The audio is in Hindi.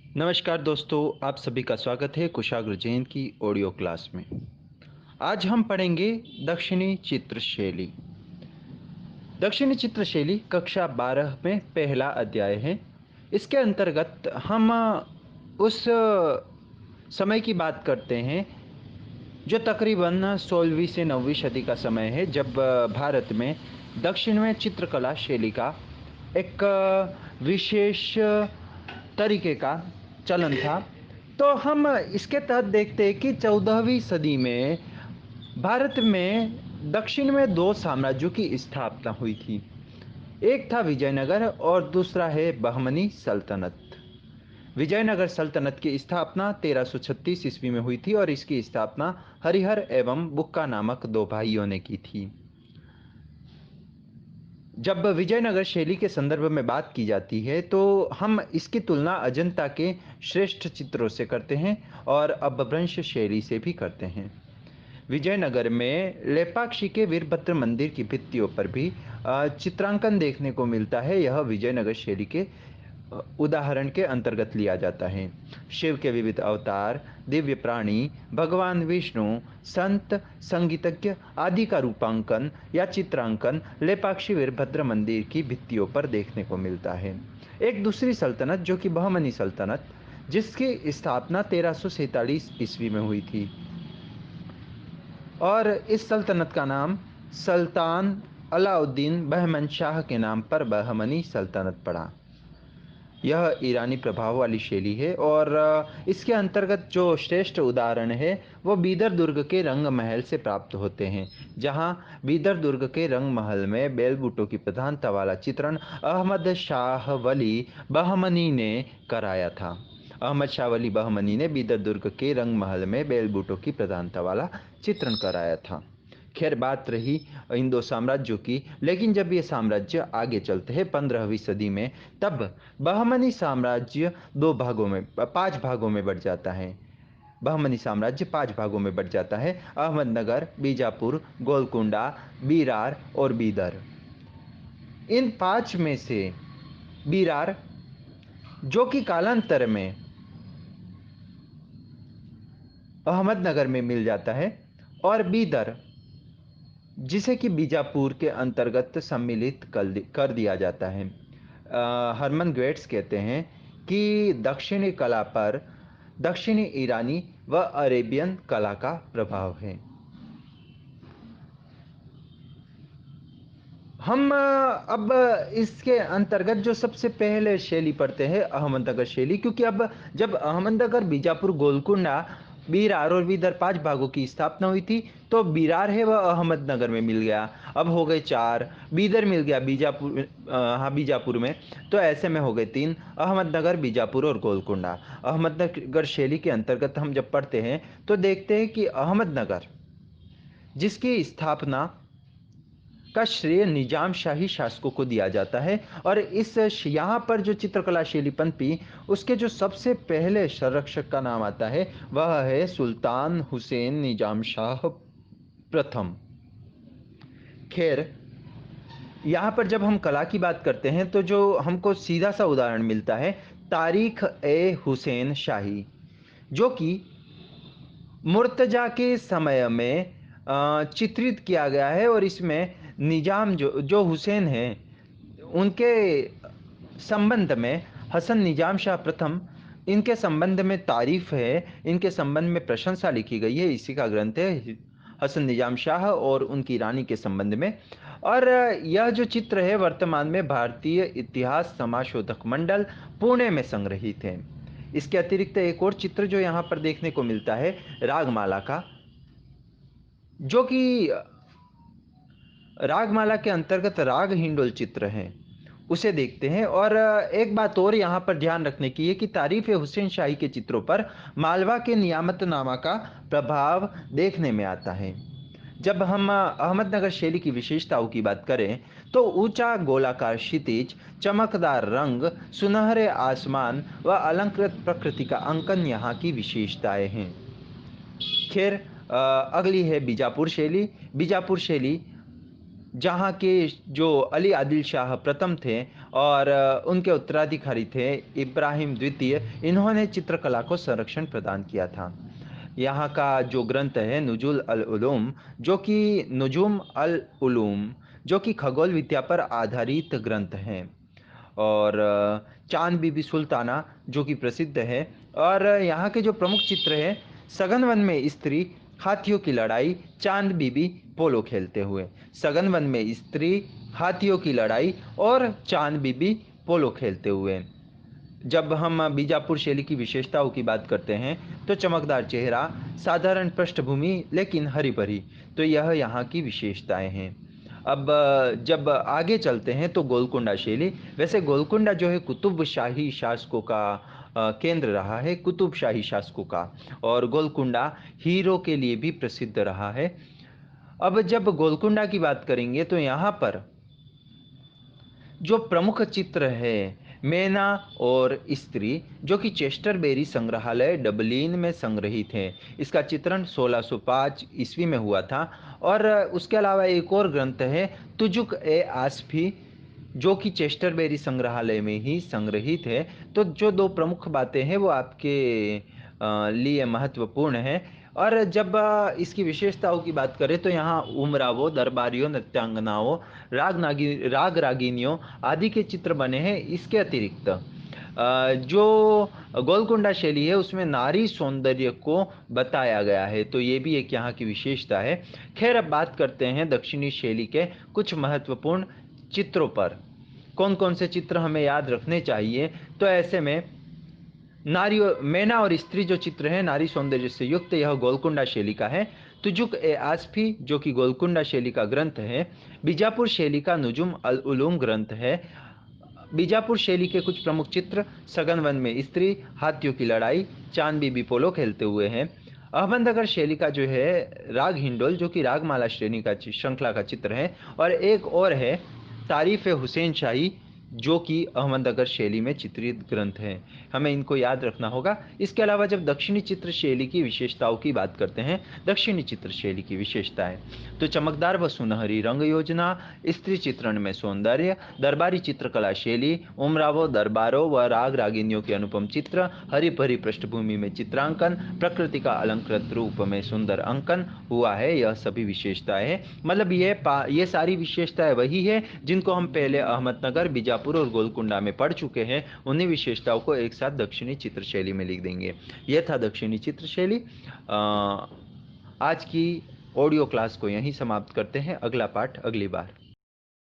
नमस्कार दोस्तों, आप सभी का स्वागत है कुशाग्र जैन की ऑडियो क्लास में। आज हम पढ़ेंगे दक्षिणी चित्र शैली। दक्षिणी चित्र शैली कक्षा 12 में पहला अध्याय है। इसके अंतर्गत हम उस समय की बात करते हैं जो तकरीबन 16वीं से 9वीं सदी का समय है, जब भारत में दक्षिण में चित्रकला शैली का एक विशेष तरीके का चलन था। तो हम इसके तहत देखते हैं कि 14वीं सदी में भारत में दक्षिण में दो साम्राज्यों की स्थापना हुई थी। एक था विजयनगर और दूसरा है बहमनी सल्तनत। विजयनगर सल्तनत की स्थापना 1336 ईस्वी में हुई थी और इसकी स्थापना हरिहर एवं बुक्का नामक दो भाइयों ने की थी। जब विजयनगर शैली के संदर्भ में बात की जाती है तो हम इसकी तुलना अजंता के श्रेष्ठ चित्रों से करते हैं और अपभ्रंश शैली से भी करते हैं। विजयनगर में लेपाक्षी के वीरभद्र मंदिर की भित्तियों पर भी चित्रांकन देखने को मिलता है। यह विजयनगर शैली के उदाहरण के अंतर्गत लिया जाता है। शिव के विविध अवतार, दिव्य प्राणी, भगवान विष्णु, संत, संगीतज्ञ आदि का रूपांकन या चित्रांकन लेपाक्षी वीरभद्र मंदिर की भित्तियों पर देखने को मिलता है। एक दूसरी सल्तनत जो कि बहमनी सल्तनत, जिसकी स्थापना 1347 ईस्वी में हुई थी और इस सल्तनत का नाम सुल्तान अलाउद्दीन बहमन शाह के नाम पर बहमनी सल्तनत पड़ा। यह ईरानी प्रभाव वाली शैली है और इसके अंतर्गत जो श्रेष्ठ उदाहरण है वो बीदर दुर्ग के रंग महल से प्राप्त होते हैं, जहां बीदर दुर्ग के रंग महल में बेलबूटों की प्रधानता वाला चित्रण अहमद शाह वली बहमनी ने कराया था। अहमद शाह वली बहमनी ने बीदर दुर्ग के रंग महल में बेलबूटों की प्रधानता वाला चित्रण कराया था। खैर, बात रही इन दो साम्राज्यों की, लेकिन जब ये साम्राज्य आगे चलते हैं 15वीं सदी में, तब बहमनी साम्राज्य पांच भागों में बढ़ जाता है। बहमनी साम्राज्य पांच भागों में बढ़ जाता है: अहमदनगर, बीजापुर, गोलकुंडा, बीरार और बीदर। इन पांच में से बीरार, जो कि कालांतर में अहमदनगर में मिल जाता है, और बीदर, जिसे कि बीजापुर के अंतर्गत सम्मिलित कर दिया जाता है। हरमन ग्वेट्स कहते हैं कि दक्षिणी कला पर दक्षिणी ईरानी व अरेबियन कला का प्रभाव है। हम अब इसके अंतर्गत जो सबसे पहले शैली पढ़ते हैं अहमदनगर शैली, क्योंकि अब जब अहमदनगर, बीजापुर, गोलकुंडा, बीरार और बीदर पांच भागों की स्थापना हुई थी, तो बीरार है वह अहमदनगर में मिल गया। अब हो गए चार, बीदर मिल गया बीजापुर में, तो ऐसे में हो गए तीन: अहमदनगर, बीजापुर और गोलकुंडा। अहमदनगर शैली के अंतर्गत हम जब पढ़ते हैं तो देखते हैं कि अहमदनगर, जिसकी स्थापना का श्रेय निजाम शाही शासकों को दिया जाता है, और यहाँ पर जो चित्रकला शैली पनपी, उसके जो सबसे पहले संरक्षक का नाम आता है वह है सुल्तान हुसैन निजाम शाह प्रथम। खैर, यहाँ पर जब हम कला की बात करते हैं तो जो हमको सीधा सा उदाहरण मिलता है तारीख ए हुसैन शाही, जो कि मुर्तजा के समय में चित्रित किया गया है, और इसमें निजाम जो हुसैन हैं उनके संबंध में हसन निजाम शाह प्रथम, इनके संबंध में तारीफ है, इनके संबंध में प्रशंसा लिखी गई है। इसी का ग्रंथ है हसन निजाम शाह और उनकी रानी के संबंध में। और यह जो चित्र है वर्तमान में भारतीय इतिहास समाशोधक मंडल पुणे में संग्रहित है। इसके अतिरिक्त एक और चित्र जो यहाँ पर देखने को मिलता है रागमाला का, जो कि रागमाला के अंतर्गत राग हिंडोल चित्र है, उसे देखते हैं। और एक बात और यहाँ पर ध्यान रखने की है कि तारीफ हुसैन शाही के चित्रों पर मालवा के नियामतनामा का प्रभाव देखने में आता है। जब हम अहमदनगर शैली की विशेषताओं की बात करें तो ऊंचा गोलाकार क्षितिज, चमकदार रंग, सुनहरे आसमान व अलंकृत प्रकृति का अंकन यहाँ की विशेषताएं हैं। खैर, अगली है बीजापुर शैली। बीजापुर शैली, जहाँ के जो अली आदिल शाह प्रथम थे, और उनके उत्तराधिकारी थे इब्राहिम द्वितीय। इन्होंने चित्रकला को संरक्षण प्रदान किया था। यहाँ का जो ग्रंथ है नुजुल अल उलूम, जो कि नुजुम अल उलूम, जो कि खगोल विद्या पर आधारित ग्रंथ हैं। और चांद बीबी सुल्ताना जो कि प्रसिद्ध है। और यहाँ के जो प्रमुख चित्र हैं, सघन वन में स्त्री, हाथियों की लड़ाई, चांद बीबी पोलो खेलते हुए। सघन वन में स्त्री, हाथियों की लड़ाई और चांद बीबी पोलो खेलते हुए। जब हम बीजापुर शैली की विशेषताओं की बात करते हैं तो चमकदार चेहरा, साधारण पृष्ठभूमि लेकिन हरी भरी, तो यह यहाँ की विशेषताएं हैं। अब जब आगे चलते हैं तो गोलकुंडा शैली। वैसे गोलकुंडा जो है कुतुब शाही शासकों का केंद्र रहा है, कुतुब शाही शासकों का। और गोलकुंडा हीरो के लिए भी प्रसिद्ध रहा है। अब जब गोलकुंडा की बात करेंगे तो यहाँ पर जो प्रमुख चित्र है मैना और स्त्री, जो कि चेस्टरबेरी संग्रहालय डबलिन में संग्रहित है। इसका चित्रण 1605 ईस्वी में हुआ था। और उसके अलावा एक और ग्रंथ है तुजुक ए आसफी, जो कि चेस्टरबेरी संग्रहालय में ही संग्रहित है। तो जो दो प्रमुख बातें हैं वो आपके लिए महत्वपूर्ण है। और जब इसकी विशेषताओं की बात करें तो यहाँ उमरावों, दरबारियों, नृत्यांगनाओं, राग रागिनियों आदि के चित्र बने हैं। इसके अतिरिक्त जो गोलकुंडा शैली है उसमें नारी सौंदर्य को बताया गया है, तो ये भी एक यहाँ की विशेषता है। खैर, अब बात करते हैं दक्षिणी शैली के कुछ महत्वपूर्ण चित्रों पर। कौन कौन से चित्र हमें याद रखने चाहिए, तो ऐसे में नारी, मैना और स्त्री जो चित्र है नारी सौंदर्य से युक्त, यह गोलकुंडा शैली का है। तुजुक ए आसफी जो कि गोलकुंडा शैली का ग्रंथ है। बीजापुर शैली का नुजुम अल उलूम ग्रंथ है। बीजापुर शैली के कुछ प्रमुख चित्र सघन वन में स्त्री, हाथियों की लड़ाई, चांद बीबी पोलो खेलते हुए हैं। अहमदनगर शैली का जो है राग हिंडोल, जो कि रागमाला श्रेणी का श्रृंखला का चित्र है। और एक और है तारीफ हुसैन शाही, जो कि अहमदनगर शैली में चित्रित ग्रंथ है। हमें इनको याद रखना होगा। इसके अलावा जब दक्षिणी चित्र शैली की विशेषताओं की बात करते हैं, दक्षिणी चित्र शैली की विशेषताएं तो चमकदार व सुनहरी रंग योजना, स्त्री चित्रण में सौंदर्य, दरबारी चित्रकला शैली, उमरावों, दरबारों व राग रागिनियों के अनुपम चित्र, हरी भरी पृष्ठभूमि में चित्रांकन, प्रकृति का अलंकृत रूप में सुंदर अंकन हुआ है। यह सभी विशेषताएं हैं। मतलब ये सारी विशेषताएं वही है जिनको हम पहले अहमदनगर, बीजापुर और गोलकुंडा में पढ़ चुके हैं। उन्हीं विशेषताओं को एक साथ दक्षिणी चित्र शैली में लिख देंगे। यह था दक्षिणी चित्र शैली। आज की ऑडियो क्लास को यहीं समाप्त करते हैं। अगला पाठ अगली बार।